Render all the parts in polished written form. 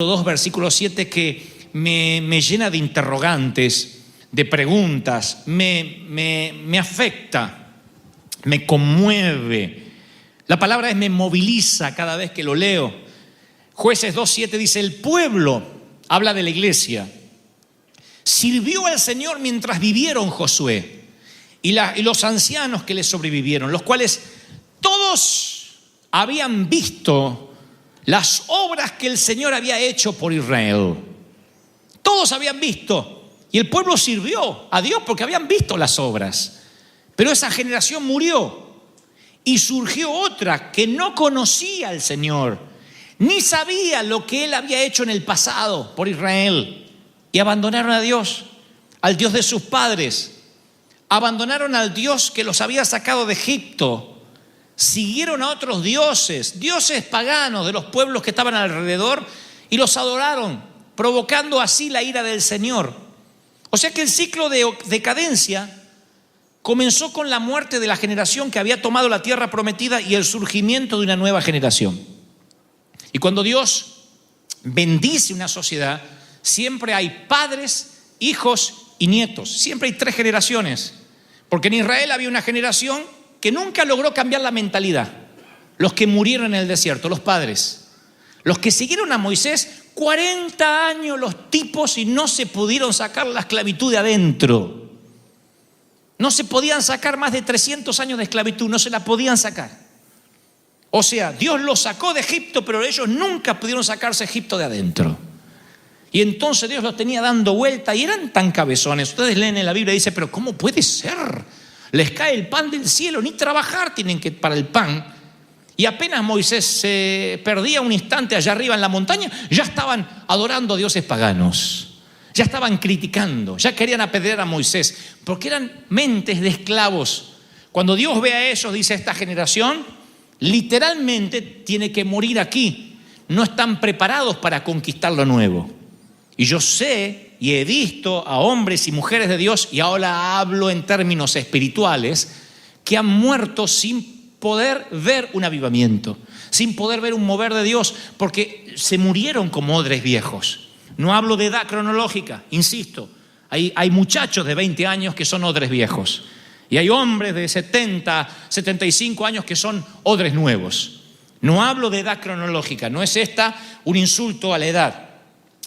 2, versículo 7, que me llena de interrogantes, de preguntas, me afecta, me conmueve. La palabra me moviliza cada vez que lo leo. Jueces 2:7 dice: el pueblo, habla de la iglesia, sirvió al Señor mientras vivieron Josué y los ancianos que le sobrevivieron, los cuales todos habían visto las obras que el Señor había hecho por Israel. Todos habían visto, y el pueblo sirvió a Dios porque habían visto las obras. Pero esa generación murió y surgió otra que no conocía al Señor, ni sabía lo que Él había hecho en el pasado por Israel, y abandonaron a Dios, al Dios de sus padres. Abandonaron al Dios que los había sacado de Egipto. Siguieron a otros dioses paganos de los pueblos que estaban alrededor, y los adoraron, provocando así la ira del Señor. O sea que el ciclo de decadencia comenzó con la muerte de la generación que había tomado la tierra prometida y el surgimiento de una nueva generación. Y cuando Dios bendice una sociedad, siempre hay padres, hijos y nietos. Siempre hay 3 generaciones. Porque en Israel había una generación que nunca logró cambiar la mentalidad. Los que murieron en el desierto, los padres. Los que siguieron a Moisés, 40 años los tipos, y no se pudieron sacar la esclavitud de adentro. No se podían sacar más de 300 años de esclavitud, no se la podían sacar. O sea, Dios los sacó de Egipto, pero ellos nunca pudieron sacarse Egipto de adentro. Y entonces Dios los tenía dando vuelta y eran tan cabezones. Ustedes leen en la Biblia y dicen: pero ¿cómo puede ser? Les cae el pan del cielo, ni trabajar tienen que para el pan. Y apenas Moisés se perdía un instante allá arriba en la montaña, ya estaban adorando a dioses paganos. Ya estaban criticando, ya querían apedrear a Moisés, porque eran mentes de esclavos. Cuando Dios ve a ellos, dice: esta generación literalmente tiene que morir aquí. No están preparados para conquistar lo nuevo. Y yo sé y he visto a hombres y mujeres de Dios, y ahora hablo en términos espirituales, que han muerto sin poder ver un avivamiento, sin poder ver un mover de Dios, porque se murieron como odres viejos. No hablo de edad cronológica, insisto. Hay muchachos de 20 años que son odres viejos, y hay hombres de 70, 75 años que son odres nuevos. No hablo de edad cronológica, no es esta un insulto a la edad.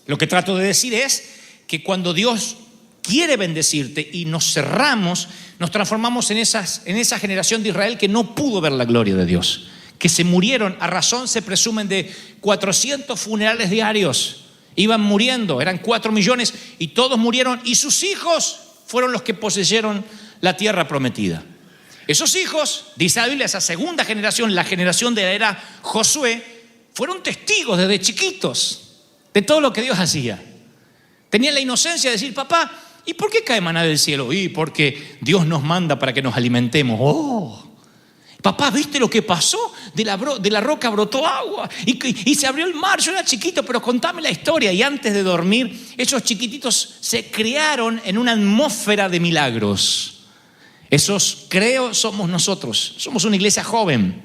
Lo que trato de decir es que cuando Dios quiere bendecirte y nos cerramos, nos transformamos en esa generación de Israel que no pudo ver la gloria de Dios, que se murieron a razón, se presumen, de 400 funerales diarios. Iban muriendo, eran 4 millones, y todos murieron, y sus hijos fueron los que poseyeron la tierra prometida. Esos hijos, dice la Biblia, esa segunda generación, la generación de la era Josué, fueron testigos desde chiquitos de todo lo que Dios hacía. Tenían la inocencia de decir: papá, ¿y por qué cae maná del cielo? Y porque Dios nos manda para que nos alimentemos. Oh, papá, ¿viste lo que pasó? De la roca brotó agua y se abrió el mar. Yo era chiquito, pero contame la historia. Y antes de dormir, esos chiquititos se criaron en una atmósfera de milagros. Esos, creo, somos nosotros. Somos una iglesia joven.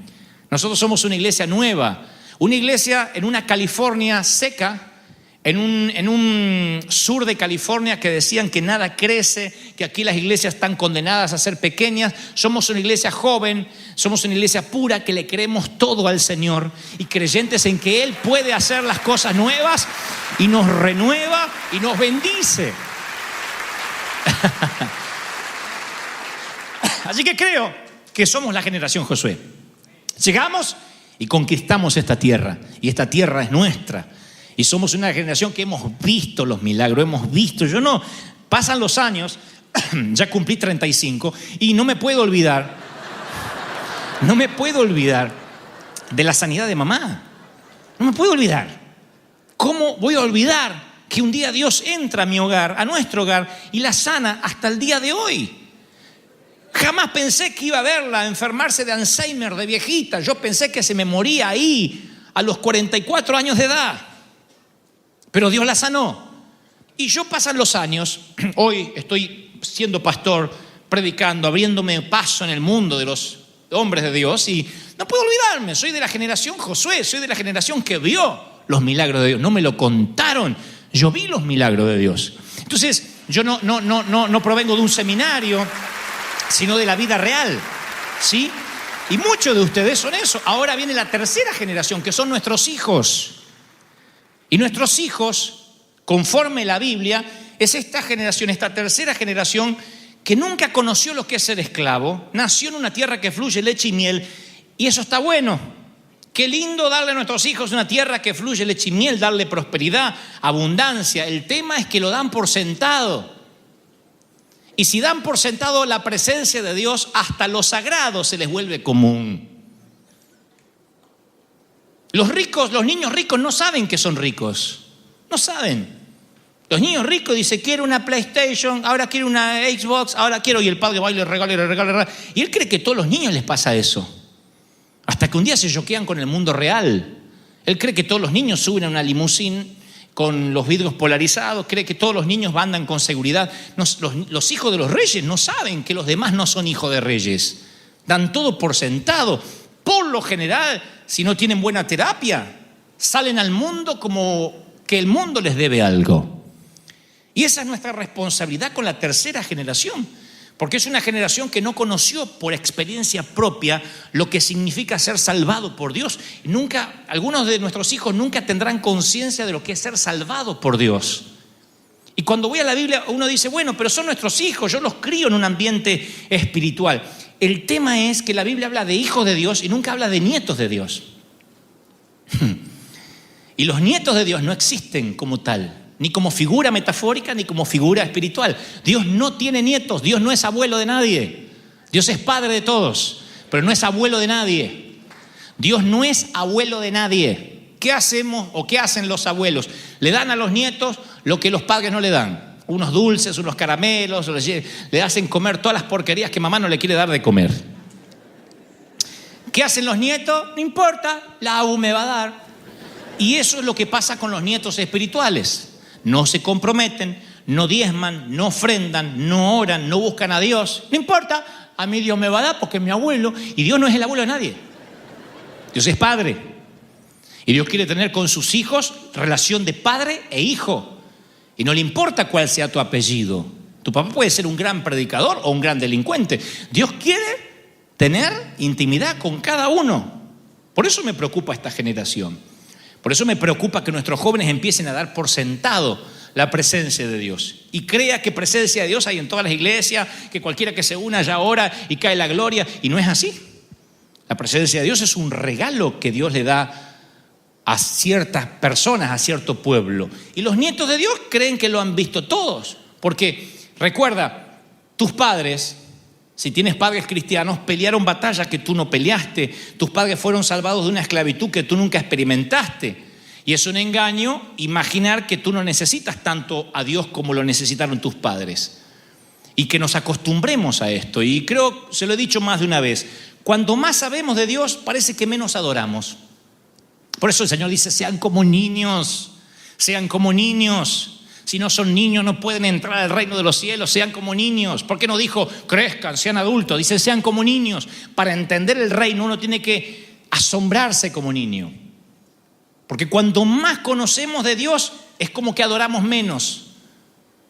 Nosotros somos una iglesia nueva. Una iglesia en una California seca, en un sur de California que decían que nada crece, que aquí las iglesias están condenadas a ser pequeñas. Somos una iglesia joven, somos una iglesia pura que le creemos todo al Señor y creyentes en que Él puede hacer las cosas nuevas y nos renueva y nos bendice. Así que creo que somos la generación Josué. Llegamos y conquistamos esta tierra, y esta tierra es nuestra. Y somos una generación que hemos visto los milagros, hemos visto. Pasan los años, ya cumplí 35, y no me puedo olvidar de la sanidad de mamá. No me puedo olvidar. ¿Cómo voy a olvidar que un día Dios entra a mi hogar, a nuestro hogar, y la sana hasta el día de hoy? Jamás pensé que iba a verla enfermarse de Alzheimer, de viejita. Yo pensé que se me moría ahí a los 44 años de edad. Pero Dios la sanó. Y pasan los años, hoy estoy siendo pastor, predicando, abriéndome paso en el mundo de los hombres de Dios, y no puedo olvidarme, soy de la generación Josué, soy de la generación que vio los milagros de Dios, no me lo contaron, yo vi los milagros de Dios. Entonces, yo no provengo de un seminario, sino de la vida real, ¿sí? Y muchos de ustedes son eso. Ahora viene la tercera generación, que son nuestros hijos. Y nuestros hijos, conforme la Biblia, es esta generación, esta tercera generación que nunca conoció lo que es ser esclavo, nació en una tierra que fluye leche y miel, y eso está bueno. Qué lindo darle a nuestros hijos una tierra que fluye leche y miel, darle prosperidad, abundancia. El tema es que lo dan por sentado. Y si dan por sentado la presencia de Dios, hasta lo sagrado se les vuelve común. Los ricos, los niños ricos no saben que son ricos. No saben. Los niños ricos dicen, quiero una PlayStation, ahora quiero una Xbox, ahora quiero, y el padre va y le regala. Y él cree que a todos los niños les pasa eso. Hasta que un día se choquean con el mundo real. Él cree que todos los niños suben a una limusín con los vidrios polarizados, cree que todos los niños andan con seguridad. Los hijos de los reyes no saben que los demás no son hijos de reyes. Dan todo por sentado. Por lo general, si no tienen buena terapia, salen al mundo como que el mundo les debe algo. Y esa es nuestra responsabilidad con la tercera generación, porque es una generación que no conoció por experiencia propia lo que significa ser salvado por Dios. Algunos de nuestros hijos nunca tendrán conciencia de lo que es ser salvado por Dios. Y cuando voy a la Biblia, uno dice, bueno, pero son nuestros hijos, yo los crío en un ambiente espiritual. El tema es que la Biblia habla de hijos de Dios y nunca habla de nietos de Dios. Y los nietos de Dios no existen como tal, ni como figura metafórica, ni como figura espiritual. Dios no tiene nietos, Dios no es abuelo de nadie. Dios es padre de todos, pero no es abuelo de nadie. Dios no es abuelo de nadie. ¿Qué hacemos o qué hacen los abuelos? Le dan a los nietos lo que los padres no le dan. Unos dulces, unos caramelos, le hacen comer todas las porquerías que mamá no le quiere dar de comer. ¿Qué hacen los nietos? No importa, la AU me va a dar. Y eso es lo que pasa con los nietos espirituales. No se comprometen, no diezman, no ofrendan, no oran, no buscan a Dios. No importa, a mí Dios me va a dar porque es mi abuelo. Y Dios no es el abuelo de nadie. Dios es padre. Y Dios quiere tener con sus hijos relación de padre e hijo. Y no le importa cuál sea tu apellido. Tu papá puede ser un gran predicador o un gran delincuente. Dios quiere tener intimidad con cada uno. Por eso me preocupa esta generación. Por eso me preocupa que nuestros jóvenes empiecen a dar por sentado la presencia de Dios. Y crea que presencia de Dios hay en todas las iglesias, que cualquiera que se una ya ora y cae la gloria. Y no es así. La presencia de Dios es un regalo que Dios le da a ciertas personas, a cierto pueblo. Y los nietos de Dios creen que lo han visto todos. Porque recuerda, tus padres, si tienes padres cristianos, pelearon batallas que tú no peleaste. Tus padres fueron salvados de una esclavitud que tú nunca experimentaste. Y es un engaño imaginar que tú no necesitas tanto a Dios como lo necesitaron tus padres. Y que nos acostumbremos a esto. Y creo, se lo he dicho más de una vez, cuando más sabemos de Dios, parece que menos adoramos. Por eso el Señor dice, sean como niños, sean como niños. Si no son niños no pueden entrar al reino de los cielos, sean como niños. ¿Por qué no dijo crezcan, sean adultos? Dice sean como niños. Para entender el reino uno tiene que asombrarse como niño. Porque cuanto más conocemos de Dios es como que adoramos menos.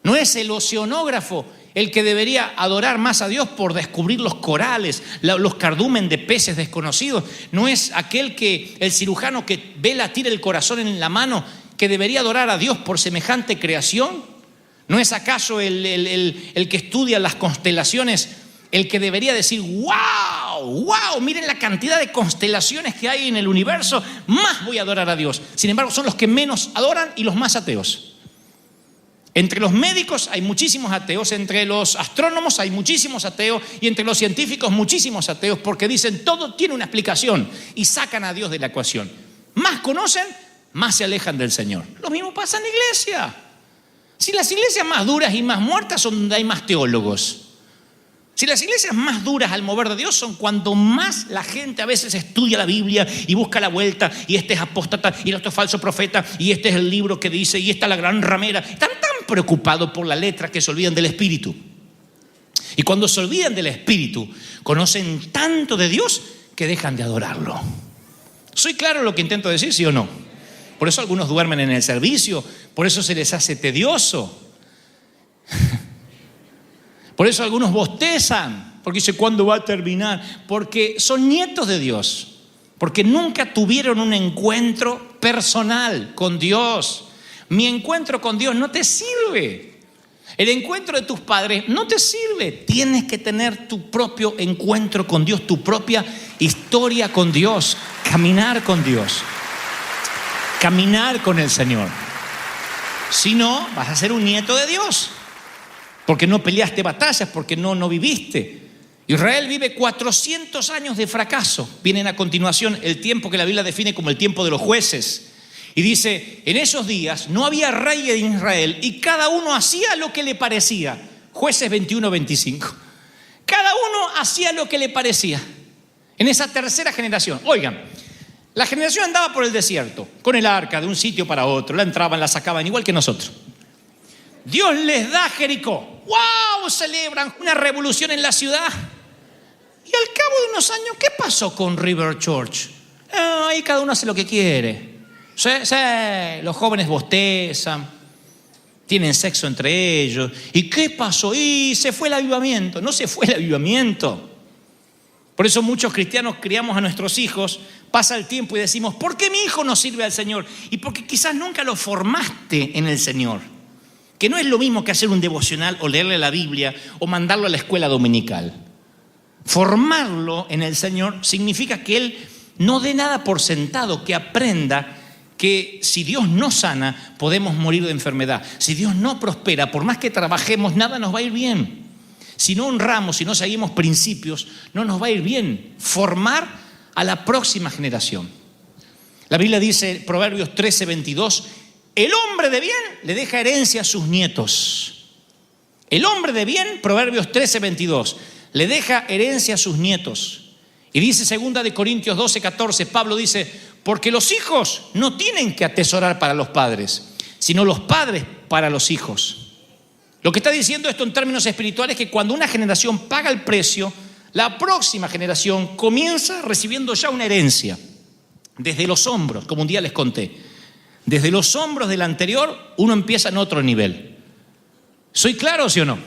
No es el oceanógrafo el que debería adorar más a Dios por descubrir los corales, los cardumen de peces desconocidos. No es el cirujano que ve latir el corazón en la mano que debería adorar a Dios por semejante creación. ¿No es acaso el que estudia las constelaciones el que debería decir wow, miren la cantidad de constelaciones que hay en el universo, más voy a adorar a Dios? Sin embargo, son los que menos adoran y los más ateos. Entre los médicos hay muchísimos ateos, entre los astrónomos hay muchísimos ateos y entre los científicos muchísimos ateos, porque dicen todo tiene una explicación y sacan a Dios de la ecuación. Más conocen, más se alejan del Señor. Lo mismo pasa en la iglesia. Si las iglesias más duras y más muertas son donde hay más teólogos. Si las iglesias más duras al mover de Dios son cuando más la gente a veces estudia la Biblia y busca la vuelta, y este es apóstata y el otro es falso profeta y este es el libro que dice y esta es la gran ramera. Están tan preocupados por la letra que se olvidan del espíritu. Y cuando se olvidan del espíritu, conocen tanto de Dios que dejan de adorarlo. ¿Soy claro lo que intento decir, sí o no? Por eso algunos duermen en el servicio, por eso se les hace tedioso. Por eso algunos bostezan, porque dice, ¿cuándo va a terminar? Porque son nietos de Dios, porque nunca tuvieron un encuentro personal con Dios. Mi encuentro con Dios no te sirve. El encuentro de tus padres no te sirve. Tienes que tener tu propio encuentro con Dios, tu propia historia con Dios, caminar con Dios, caminar con el Señor. Si no, vas a ser un nieto de Dios, porque no peleaste batallas, porque no viviste. Israel vive 400 años de fracaso. Vienen a continuación el tiempo que la Biblia define como el tiempo de los jueces. Y dice, en esos días no había rey en Israel y cada uno hacía lo que le parecía. Jueces 21-25. Cada uno hacía lo que le parecía. En esa tercera generación. Oigan, la generación andaba por el desierto, con el arca de un sitio para otro. La entraban, la sacaban, igual que nosotros. Dios les da Jericó. ¡Wow! Celebran una revolución en la ciudad. Y al cabo de unos años, ¿qué pasó con River Church? Ahí cada uno hace lo que quiere. Sí, los jóvenes bostezan, tienen sexo entre ellos. ¿Y qué pasó? Y se fue el avivamiento. No se fue el avivamiento. Por eso muchos cristianos criamos a nuestros hijos, pasa el tiempo y decimos, ¿por qué mi hijo no sirve al Señor? Y porque quizás nunca lo formaste en el Señor. Que no es lo mismo que hacer un devocional o leerle la Biblia o mandarlo a la escuela dominical. Formarlo en el Señor significa que Él no dé nada por sentado, que aprenda que si Dios no sana, podemos morir de enfermedad. Si Dios no prospera, por más que trabajemos, nada nos va a ir bien. Si no honramos, si no seguimos principios, no nos va a ir bien. Formar a la próxima generación. La Biblia dice, Proverbios 13:22, el hombre de bien le deja herencia a sus nietos. El hombre de bien, Proverbios 13:22, le deja herencia a sus nietos. Y dice 2 Corintios 12:14, Pablo dice, porque los hijos no tienen que atesorar para los padres, sino los padres para los hijos. Lo que está diciendo esto en términos espirituales es que cuando una generación paga el precio, la próxima generación comienza recibiendo ya una herencia. Desde los hombros, como un día les conté, desde los hombros del anterior, uno empieza en otro nivel. ¿Soy claro, sí o no?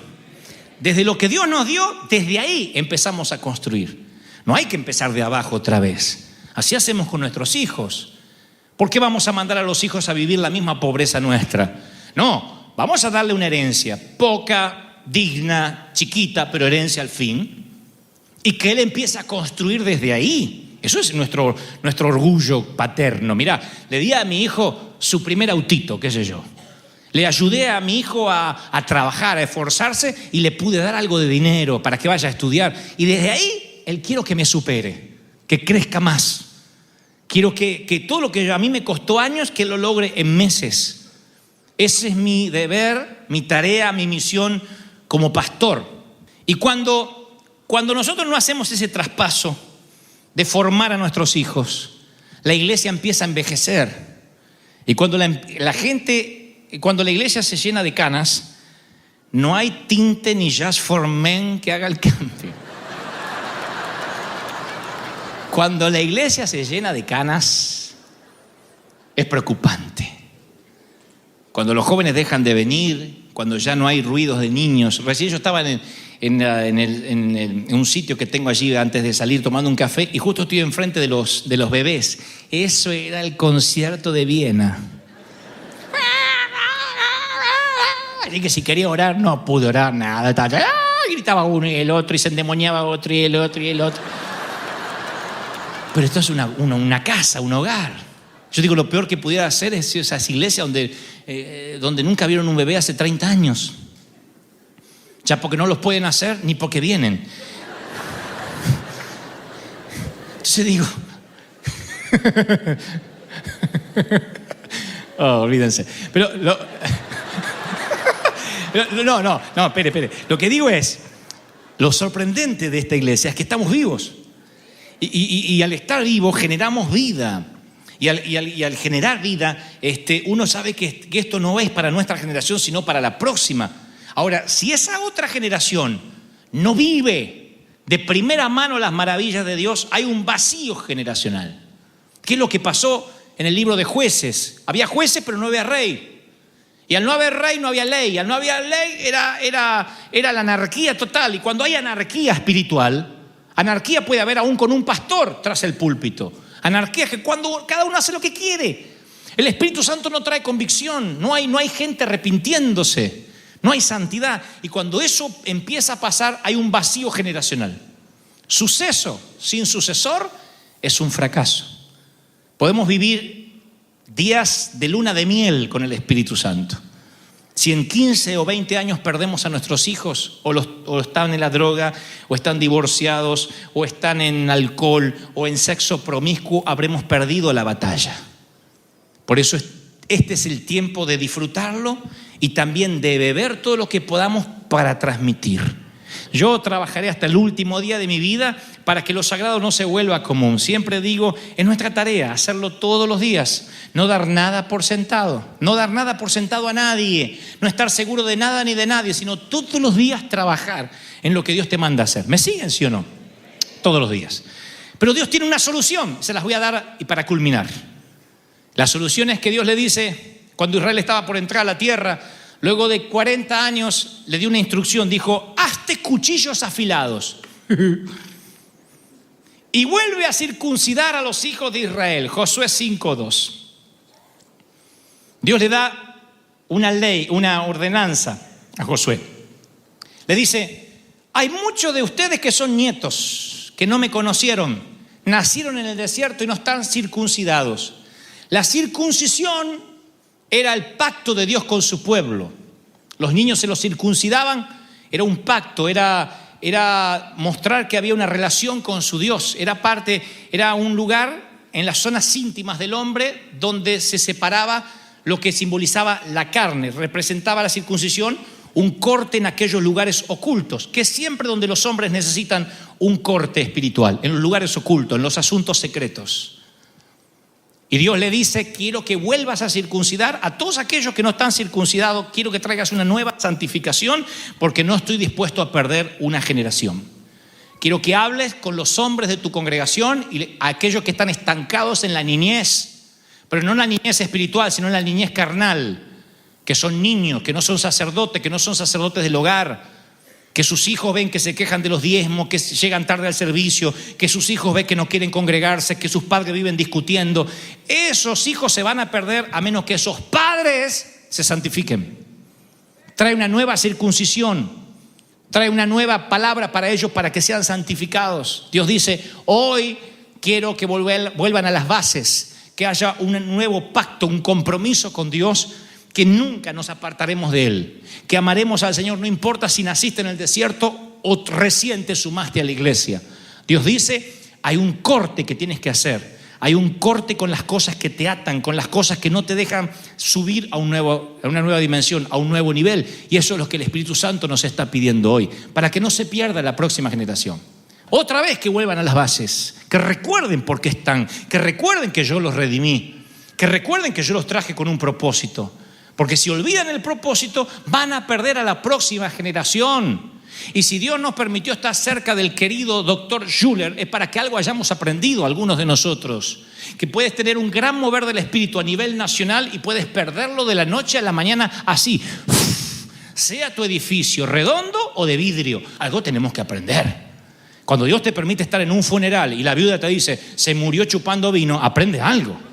Desde lo que Dios nos dio, desde ahí empezamos a construir. No hay que empezar de abajo otra vez. Así hacemos con nuestros hijos. ¿Por qué vamos a mandar a los hijos a vivir la misma pobreza nuestra? No, vamos a darle una herencia, poca, digna, chiquita, pero herencia al fin. Y que Él empiece a construir desde ahí. Eso es nuestro orgullo paterno. Mirá, le di a mi hijo su primer autito, qué sé yo. Le ayudé a mi hijo a trabajar, a esforzarse y le pude dar algo de dinero para que vaya a estudiar. Y desde ahí, Él quiero que me supere, que crezca más. Quiero que todo lo que a mí me costó años, que lo logre en meses. Ese es mi deber, mi tarea, mi misión como pastor. Y cuando nosotros no hacemos ese traspaso de formar a nuestros hijos, la iglesia empieza a envejecer. Y cuando la iglesia se llena de canas, no hay tinte ni Just for Men que haga el cambio. Cuando la iglesia se llena de canas, es preocupante. Cuando los jóvenes dejan de venir, cuando ya no hay ruidos de niños. Recién yo estaba en un sitio que tengo allí antes de salir tomando un café y justo estoy enfrente de los bebés. Eso era el concierto de Viena. Así que si quería orar, no pude orar nada. Gritaba uno y el otro y se endemoniaba otro y el otro y el otro. Pero esto es una casa, un hogar. Yo digo, lo peor que pudiera hacer es esas iglesias donde nunca vieron un bebé hace 30 años. Ya porque no los pueden hacer ni porque vienen. Entonces digo... olvídense. Pero... No, espere. Lo que digo es, lo sorprendente de esta iglesia es que estamos vivos. Y al estar vivos generamos vida. Y al generar vida, uno sabe que esto no es para nuestra generación, sino para la próxima. Ahora, si esa otra generación no vive de primera mano las maravillas de Dios, hay un vacío generacional. ¿Qué es lo que pasó en el libro de Jueces. Había jueces, pero no había rey. Y al no haber rey, no había ley. Y al no haber ley, era la anarquía total. Y cuando hay anarquía espiritual, anarquía puede haber aún con un pastor tras el púlpito. Anarquía es que cuando cada uno hace lo que quiere. El Espíritu Santo no trae convicción. No hay gente arrepintiéndose. No hay santidad. Y cuando eso empieza a pasar, hay un vacío generacional. Suceso sin sucesor es un fracaso. Podemos vivir días de luna de miel con el Espíritu Santo. Si en 15 o 20 años perdemos a nuestros hijos, o están en la droga, o están divorciados, o están en alcohol, o en sexo promiscuo, habremos perdido la batalla. Por eso este es el tiempo de disfrutarlo y también de beber todo lo que podamos para transmitir. Yo trabajaré hasta el último día de mi vida para que lo sagrado no se vuelva común. Siempre digo, es nuestra tarea hacerlo todos los días. No dar nada por sentado. No dar nada por sentado a nadie. No estar seguro de nada ni de nadie, sino todos los días trabajar en lo que Dios te manda hacer. ¿Me siguen, sí o no? Todos los días. Pero Dios tiene una solución. Se las voy a dar y para culminar. La solución es que Dios le dice, cuando Israel estaba por entrar a la tierra, luego de 40 años le dio una instrucción, dijo, hazte cuchillos afilados y vuelve a circuncidar a los hijos de Israel. Josué 5:2. Dios le da una ley, una ordenanza a Josué. Le dice, hay muchos de ustedes que son nietos, que no me conocieron, nacieron en el desierto y no están circuncidados. La circuncisión era el pacto de Dios con su pueblo. Los niños se los circuncidaban, era un pacto, era mostrar que había una relación con su Dios. Era un lugar en las zonas íntimas del hombre donde se separaba lo que simbolizaba la carne. Representaba la circuncisión un corte en aquellos lugares ocultos, que es siempre donde los hombres necesitan un corte espiritual, en los lugares ocultos, en los asuntos secretos. Y Dios le dice, quiero que vuelvas a circuncidar a todos aquellos que no están circuncidados, quiero que traigas una nueva santificación porque no estoy dispuesto a perder una generación. Quiero que hables con los hombres de tu congregación y a aquellos que están estancados en la niñez, pero no en la niñez espiritual, sino en la niñez carnal, que son niños, que no son sacerdotes, que no son sacerdotes del hogar, que sus hijos ven que se quejan de los diezmos, que llegan tarde al servicio, que sus hijos ven que no quieren congregarse, que sus padres viven discutiendo. Esos hijos se van a perder a menos que esos padres se santifiquen. Trae una nueva circuncisión, trae una nueva palabra para ellos para que sean santificados. Dios dice, hoy quiero que vuelvan a las bases, que haya un nuevo pacto, un compromiso con Dios, que nunca nos apartaremos de Él, que amaremos al Señor, no importa si naciste en el desierto o recién te sumaste a la iglesia. Dios dice, hay un corte que tienes que hacer, hay un corte con las cosas que te atan, con las cosas que no te dejan subir a una nueva dimensión, a un nuevo nivel, y eso es lo que el Espíritu Santo nos está pidiendo hoy, para que no se pierda la próxima generación. Otra vez que vuelvan a las bases, que recuerden por qué están, que recuerden que yo los redimí, que recuerden que yo los traje con un propósito. Porque si olvidan el propósito, van a perder a la próxima generación. Y si Dios nos permitió estar cerca del querido doctor Schuller, es para que algo hayamos aprendido algunos de nosotros. Que puedes tener un gran mover del espíritu a nivel nacional y puedes perderlo de la noche a la mañana así. Sea tu edificio redondo o de vidrio, algo tenemos que aprender. Cuando Dios te permite estar en un funeral y la viuda te dice, se murió chupando vino, aprende algo.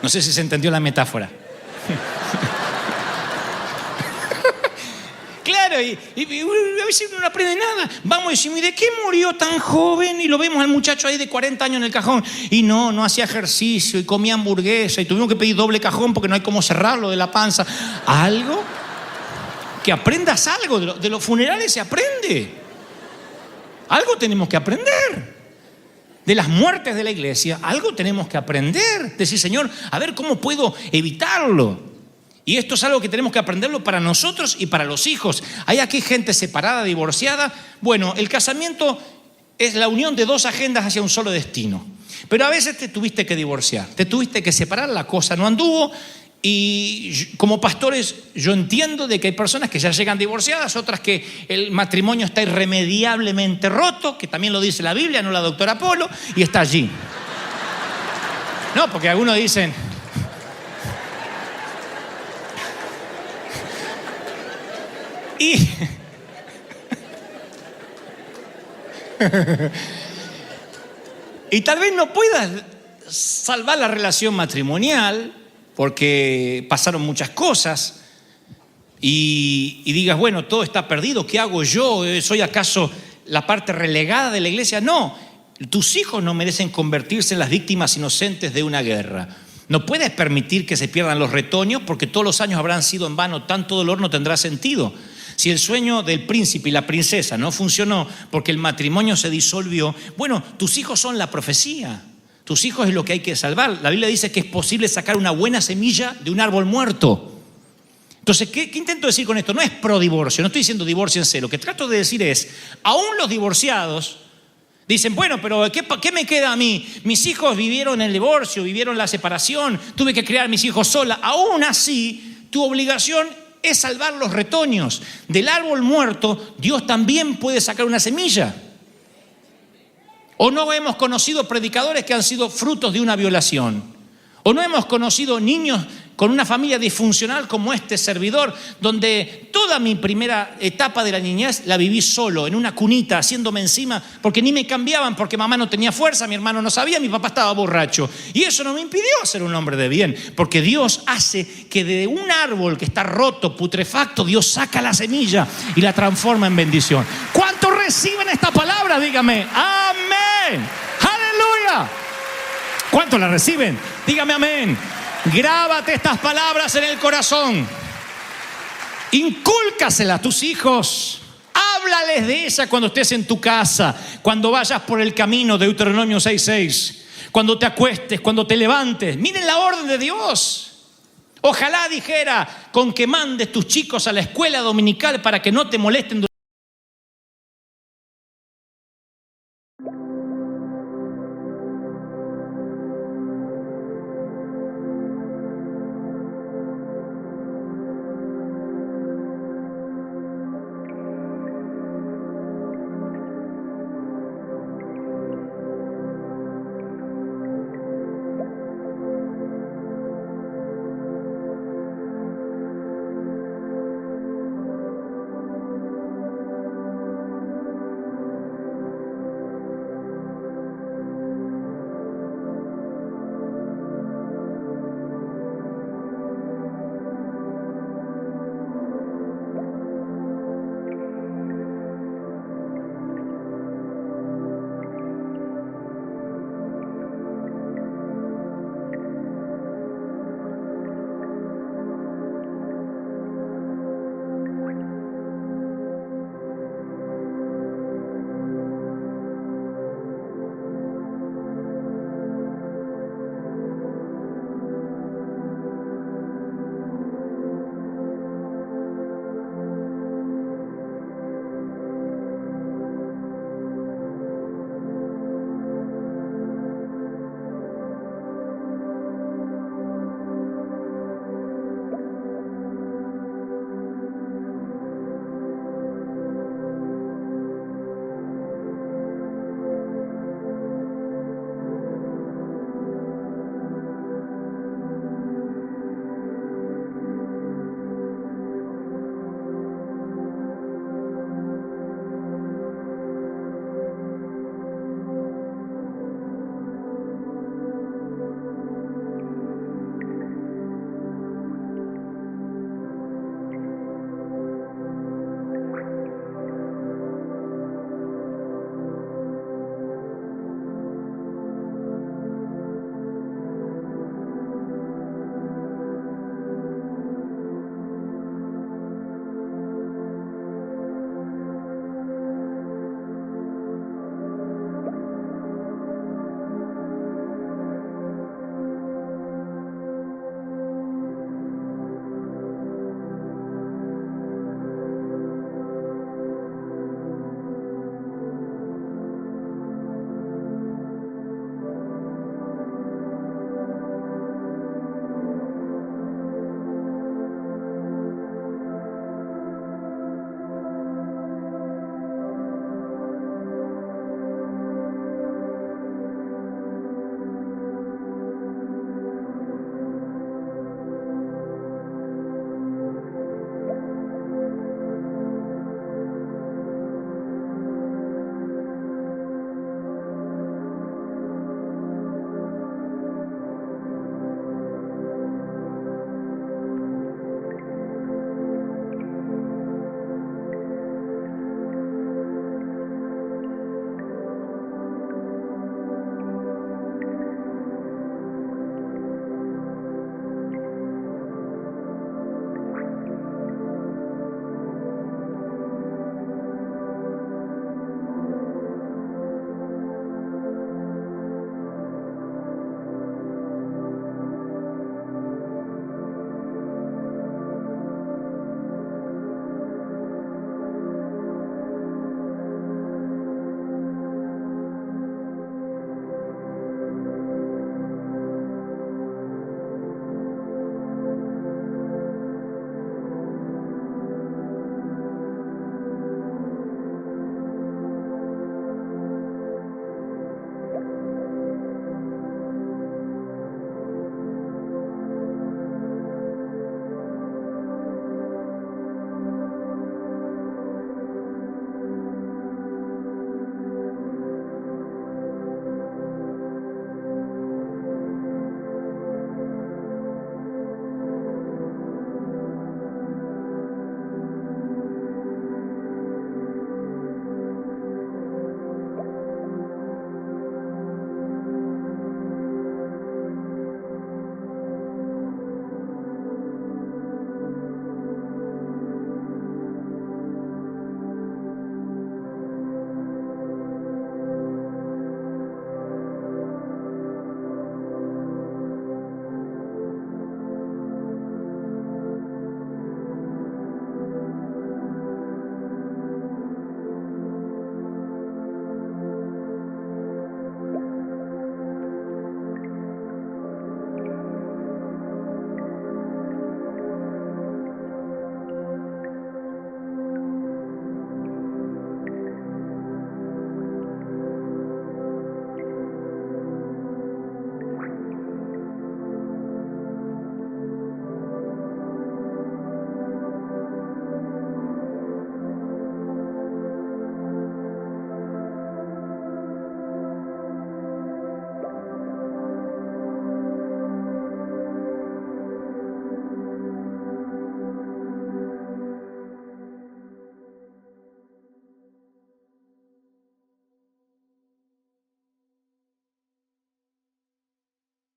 No sé si se entendió la metáfora. Claro, y a veces uno no aprende nada. Vamos a decir, ¿y de qué murió tan joven? Y lo vemos al muchacho ahí de 40 años en el cajón. Y no hacía ejercicio y comía hamburguesa y tuvimos que pedir doble cajón porque no hay cómo cerrarlo de la panza. Algo, que aprendas algo. De los funerales se aprende. Algo tenemos que aprender. De las muertes de la iglesia, algo tenemos que aprender. Decir, Señor, a ver cómo puedo evitarlo. Y esto es algo que tenemos que aprenderlo para nosotros y para los hijos. Hay aquí gente separada, divorciada. Bueno, el casamiento es la unión de dos agendas hacia un solo destino. Pero a veces te tuviste que divorciar, te tuviste que separar, la cosa no anduvo como pastores yo entiendo de que hay personas que ya llegan divorciadas, otras que el matrimonio está irremediablemente roto, que también lo dice la Biblia, no la doctora Polo, y está allí. No, porque algunos dicen... Y tal vez no puedas salvar la relación matrimonial porque pasaron muchas cosas y digas, bueno, todo está perdido, ¿qué hago yo? ¿Soy acaso la parte relegada de la iglesia? No, tus hijos no merecen convertirse en las víctimas inocentes de una guerra. No puedes permitir que se pierdan los retoños porque todos los años habrán sido en vano, tanto dolor no tendrá sentido. Si el sueño del príncipe y la princesa no funcionó porque el matrimonio se disolvió, bueno, tus hijos son la profecía. Tus hijos es lo que hay que salvar. La Biblia dice que es posible sacar una buena semilla de un árbol muerto. Entonces, ¿qué intento decir con esto? No es pro divorcio, no estoy diciendo divórciense. Lo que trato de decir es, aún los divorciados dicen, bueno, pero ¿qué me queda a mí? Mis hijos vivieron el divorcio, vivieron la separación, tuve que criar a mis hijos sola. Aún así, tu obligación es salvar los retoños. Del árbol muerto, Dios también puede sacar una semilla. ¿O no hemos conocido predicadores que han sido frutos de una violación? ¿O no hemos conocido niños con una familia disfuncional como este servidor, donde toda mi primera etapa de la niñez la viví solo, en una cunita, haciéndome encima, porque ni me cambiaban, porque mamá no tenía fuerza, mi hermano no sabía, mi papá estaba borracho. Y eso no me impidió ser un hombre de bien, porque Dios hace que de un árbol que está roto, putrefacto, Dios saca la semilla y la transforma en bendición. ¿Cuántos reciben esta palabra? Dígame, amén, aleluya. ¿Cuántos la reciben? Dígame amén. Grábate estas palabras en el corazón. Incúlcaselas a tus hijos. Háblales de ella cuando estés en tu casa, cuando vayas por el camino, Deuteronomio 6:6. Cuando te acuestes, cuando te levantes. Miren la orden de Dios. Ojalá dijera con que mandes tus chicos a la escuela dominical para que no te molesten.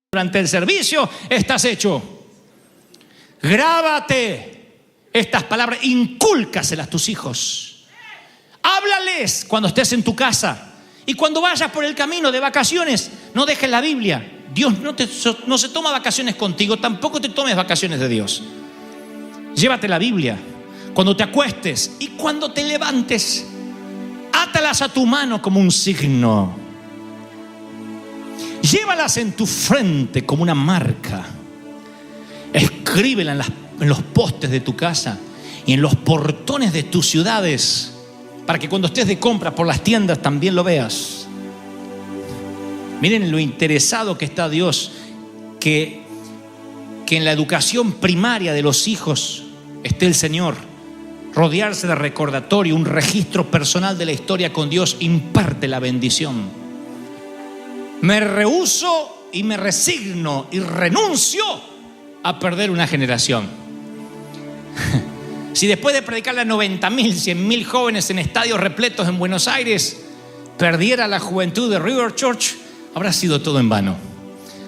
durante el servicio, estás hecho. Grábate estas palabras, incúlcaselas a tus hijos. Háblales cuando estés en tu casa. Y cuando vayas por el camino de vacaciones, no dejes la Biblia. Dios no se toma vacaciones contigo, tampoco te tomes vacaciones de Dios. Llévate la Biblia. Cuando te acuestes y cuando te levantes, átalas a tu mano como un signo. Llévalas en tu frente como una marca. Escríbelas en los postes de tu casa y en los portones de tus ciudades, para que cuando estés de compra por las tiendas también lo veas. Miren lo interesado que está Dios, que en la educación primaria de los hijos esté el Señor. Rodearse de recordatorio, un registro personal de la historia con Dios imparte la bendición. Me rehúso y me resigno y renuncio a perder una generación. Si después de predicarle a 90.000, 100.000 jóvenes en estadios repletos en Buenos Aires, perdiera la juventud de River Church, habrá sido todo en vano.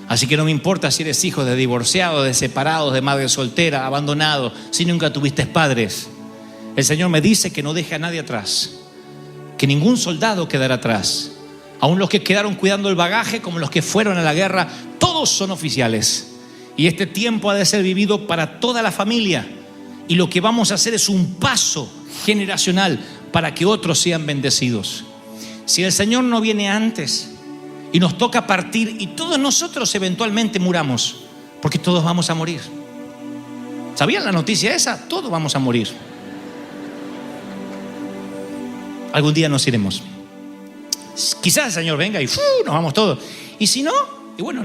Así que no me importa si eres hijo de divorciados, de separados, de madre soltera, abandonado, si nunca tuviste padres. El Señor me dice que no deje a nadie atrás, que ningún soldado quedará atrás. Aún los que quedaron cuidando el bagaje, como los que fueron a la guerra, todos son oficiales. Y este tiempo ha de ser vivido para toda la familia. Y lo que vamos a hacer es un paso generacional para que otros sean bendecidos. Si el Señor no viene antes y nos toca partir, y todos nosotros eventualmente muramos, porque todos vamos a morir. ¿Sabían la noticia esa? Todos vamos a morir. Algún día nos iremos. Quizás el Señor venga y nos vamos todos. Y si no, y bueno,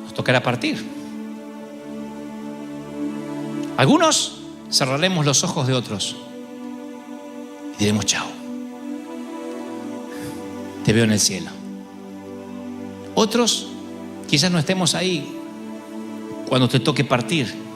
nos tocará partir. Algunos cerraremos los ojos de otros y diremos chao. Te veo en el cielo. Otros quizás no estemos ahí cuando te toque partir.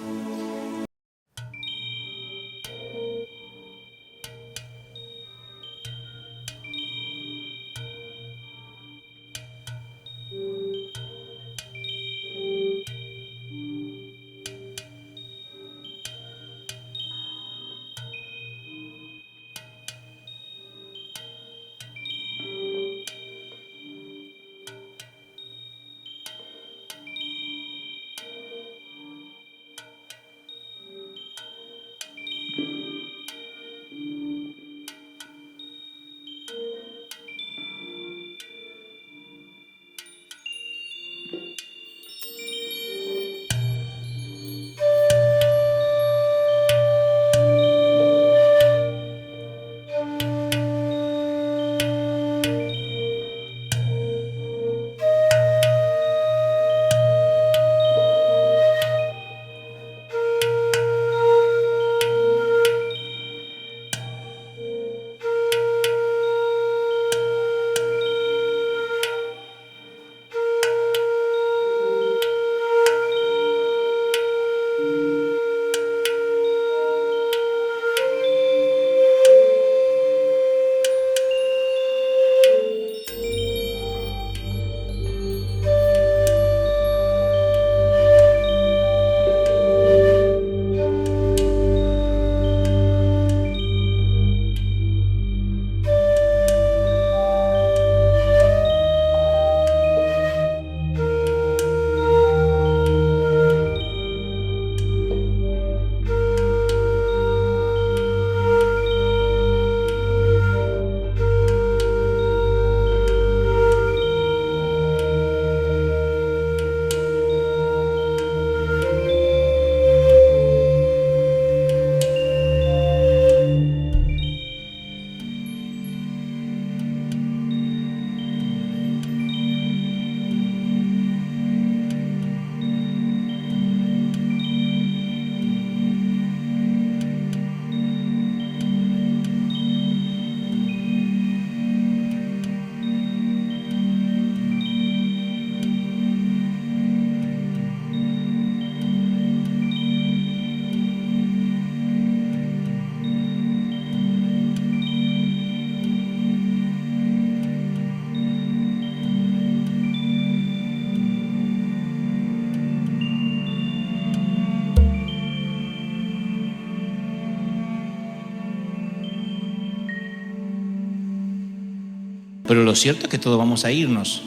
Pero lo cierto es que todos vamos a irnos.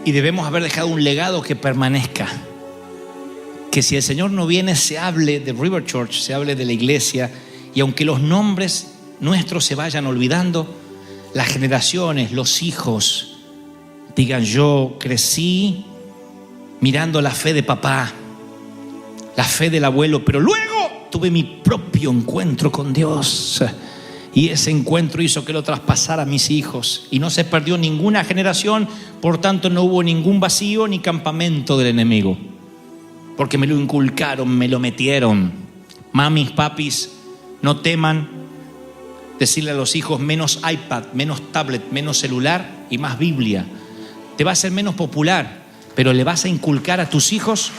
Y debemos haber dejado un legado que permanezca. Que si el Señor no viene, se hable de River Church, se hable de la iglesia. Y aunque los nombres nuestros se vayan olvidando, las generaciones, los hijos, digan: yo crecí mirando la fe de papá, la fe del abuelo, pero luego tuve mi propio encuentro con Dios. Y ese encuentro hizo que lo traspasara a mis hijos. Y no se perdió ninguna generación, por tanto no hubo ningún vacío ni campamento del enemigo. Porque me lo inculcaron, me lo metieron. Mamis, papis, no teman decirle a los hijos: menos iPad, menos tablet, menos celular y más Biblia. Te va a ser menos popular, pero le vas a inculcar a tus hijos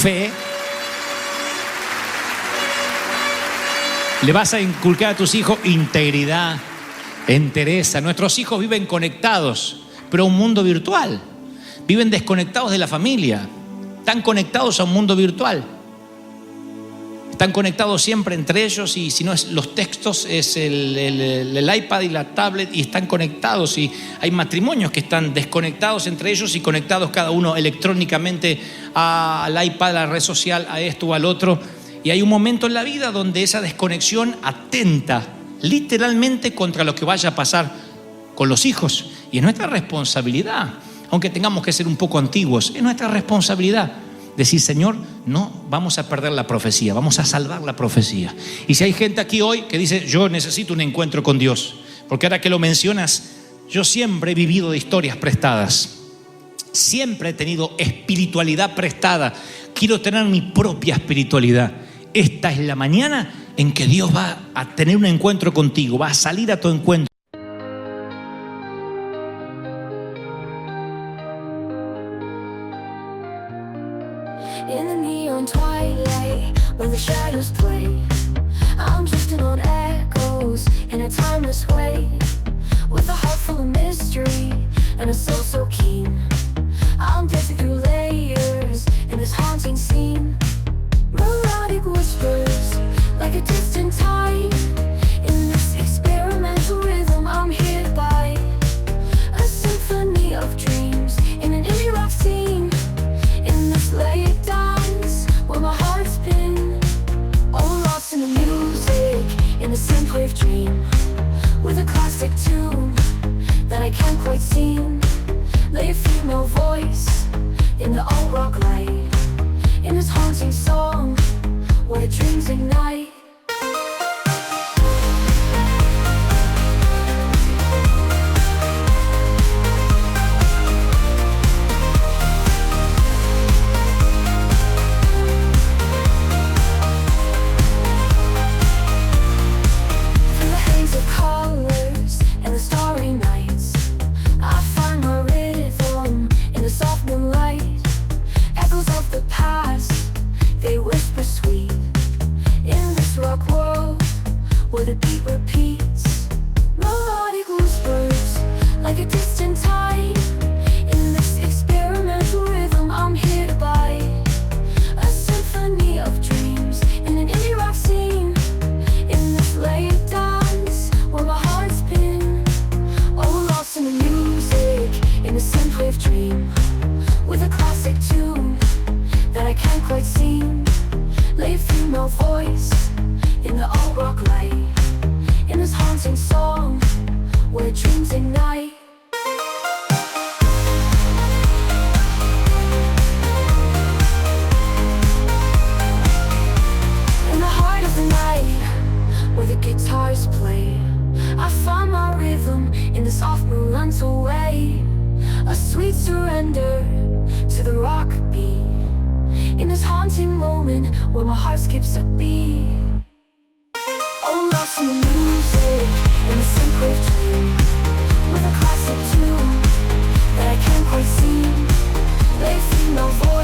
fe. Le vas a inculcar a tus hijos integridad, entereza. Nuestros hijos viven conectados, pero a un mundo virtual. Viven desconectados de la familia. Están conectados a un mundo virtual. Están conectados siempre entre ellos, y si no es los textos, es el iPad y la tablet, y están conectados. Y hay matrimonios que están desconectados entre ellos y conectados cada uno electrónicamente al iPad, a la red social, a esto o al otro. Y hay un momento en la vida donde esa desconexión atenta literalmente contra lo que vaya a pasar con los hijos. Y es nuestra responsabilidad, aunque tengamos que ser un poco antiguos, es nuestra responsabilidad decir: Señor, no vamos a perder la profecía, vamos a salvar la profecía. Y si hay gente aquí hoy que dice: yo necesito un encuentro con Dios, porque ahora que lo mencionas, yo siempre he vivido de historias prestadas. Siempre he tenido espiritualidad prestada. Quiero tener mi propia espiritualidad. Esta es la mañana en que Dios va a tener un encuentro contigo, va a salir a tu encuentro. In the neon twilight, where the shadows play, I'm drifting on echoes in a timeless way, with a heart full of mystery and a soul so keen. I'm dancing through layers in this haunting scene. Melodic whispers, like a distant tide. In this experimental rhythm, I'm here by a symphony of dreams in an indie rock scene. In this late dance, where my heart's been, all lost in the music, in a synthwave dream, with a classic tune that I can't quite seem. Lay a female voice in the alt rock light, in this haunting song where dreams ignite. Through the haze of colors and the starry nights, I find my rhythm in the soft moonlight. Echoes of the past, they whisper sweet, in this rock world where the beat repeats. Melodic whispers, like a distant tide. In this experimental rhythm, I'm here to buy a symphony of dreams in an indie rock scene. In this late dance, where my heart's been, all lost in the music, in a synthwave dream, with a classic tune that I can't quite seem. Lay a female voice in the alt rock light, in this haunting song where dreams ignite. In the heart of the night, where the guitars play, I find my rhythm in the soft moonlightal way. A sweet surrender to the rock beat, in this haunting moment where my heart skips a beat. All lost in the music, in the synthwave dream, with a classic tune that I can't quite see. Lay female voice